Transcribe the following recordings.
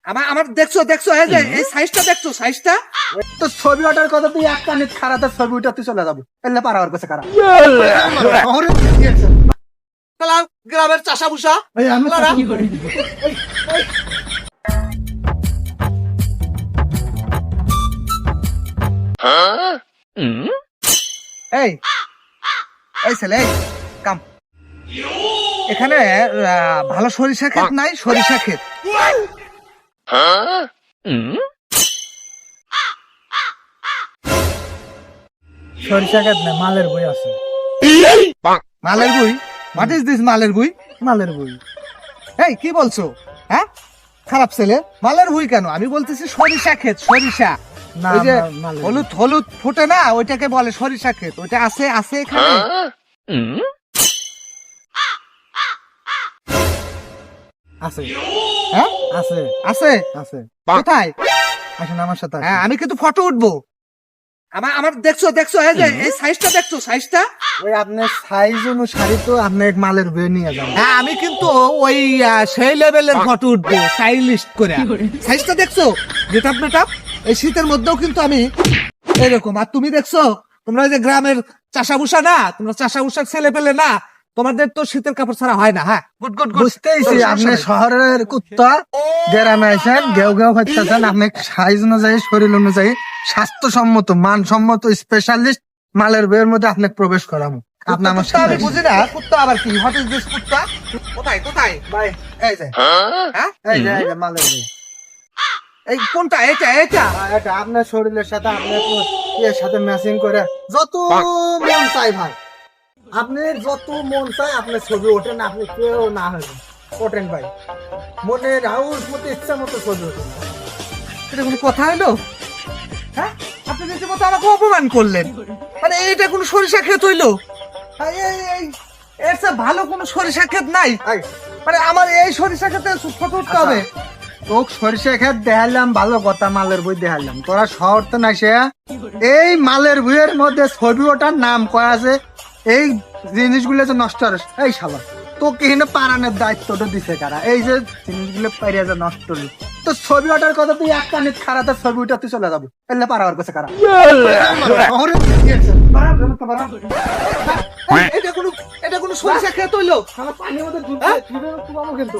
আমার আমার দেখছো দেখছো এই যে এই সাইজটা দেখছো সাইজটা তো ছবি ওঠার কথা তুই এক কানিত খারাপ ছবি উঠাতে চলে যাবো এলে পারাবার কাছে খারাপ শহরে দিয়েছে। তাহলে গ্রামের চাষা ভুষা এই আমি তাহলে কি করি এই এই ছেলে এই, কাম এখানে ভালো সরিষা ক্ষেত নাই সরিষা ক্ষেত সরিষা খেত না মালের বই আছে মালের বই হোয়াট ইজ দিস মালের বই মালের বই এই কি বলছো হ্যাঁ খারাপ ছেলে মালের বই কেন আমি বলতেছি সরিষা ক্ষেত সরিষা না ওই যে মালের হলুদ হলুদ ফুটে না ওইটাকে বলে সরিষা ক্ষেত ওইটা আছে আছে এখানে আছে হ্যাঁ আছে আছে আছে কোথায় আসেন আমার সাথে হ্যাঁ আমি কিন্তু ফটো উঠবো আমার আমার দেখছো দেখছো এই যে এই সাইজটা দেখছো সাইজটা ওই আপনার সাইজ অনুসারে তো আপনি এক মালের বই নিয়ে যান হ্যাঁ আমি কিন্তু ওই সেই লেভেলের ফটো উঠবো স্টাইলিস্ট করে সাইজটা দেখছো গেটআপ মেটআপ এই শীতের মধ্যেও কিন্তু আমি এরকম আর তুমি দেখছো তোমরা ওই যে গ্রামের চাষাভুষা না তোমরা চাষাভুষার ছেলে পেলে না তোমাদের তো শীতের কাপড় ছাড়া হয় না হ্যাঁ গুড গুড গুড বুঝতেইছি আপনি শহরের কুত্তা গ্রামে আসেন গেউ গেউ হচ্ছেন আপনি সাইজ অনুযায়ী শরীর অনুযায়ী স্বাস্থ্যসম্মত মানসম্মত স্পেশালিস্ট মালের বইয়ের মধ্যে আপনি প্রবেশ করাবো আপনি আমার কুত্তা সাথে আমি বুঝি না কুত্তা আবার কি হোয়াট ইজ দিস কুত্তা কোথায় কোথায় ভাই এই যে হ্যাঁ এই যে মালের বই এই কোনটা এটা এটা এটা আপনার শরীরের সাথে আপনার ইয়ের সাথে ম্যাচিং করে যত মন চাই ভাই আপনি যত মন চাই আপনার ছবি ওঠেন আপনি কেউ না হবেন ওঠেন ভাই মনে রাউস মতো ইচ্ছা মতো ছবি ওঠেন এটা কোনো কথা হলো হ্যাঁ আপনি রীতিমতো আমাকে অপমান করলেন মানে এটা কোনো সরিষা ক্ষেত হইলো এর চেয়ে ভালো কোনো সরিষা ক্ষেত নাই এই, মানে আমার এই সরিষা ক্ষেতে ফটো উঠতে হবে তোকে সরিষা খেত দেখালাম ভালো কথা মালের বই দেখালাম তোরা শহর তো না সে এই মালের বইয়ের মধ্যে ছবি ওঠার নাম করা আছে এই জিনিসগুলো যে নষ্ট হবে এই শালা তোকে এখানে পারানোর দায়িত্বটা দিছে কারা এই যে জিনিসগুলো পারিয়া যে নষ্ট হলো তো ছবি ওঠার কথা তুই এক কানিত খারাপ ছবি উঠাতে চলে যাবো এলে পারাবার কাছে কারা শহরে দিয়েছে। পারা, পারা, পারা। এটা কোনো সরিষা ক্ষেত হইলো শালা পানির মধ্যে ডুবাবো কিন্তু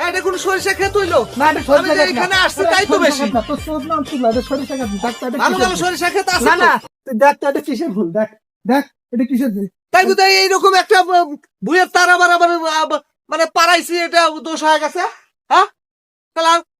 এটা কোনো সরিষা ক্ষেত হইলো না এটা সরিষা আমি যে ক্ষেত না। এখানে আসছি তাই তো বেশি তোর চোখ নাম তুলা, এটা সরিষা ক্ষেত না। দেখ তো এটা ভালো কিসের ভালো ভুল। সরিষা ক্ষেত আছে না তো। না তুই দেখ তো এটা কিসের ভুল দেখ দেখ এটা কিসের ভুল তাই তো তাই এইরকম একটা ভুয়ের তার আবার আবার মানে পারাইছি এটা দোষ হয়ে গেছে হ্যাঁ তাহলে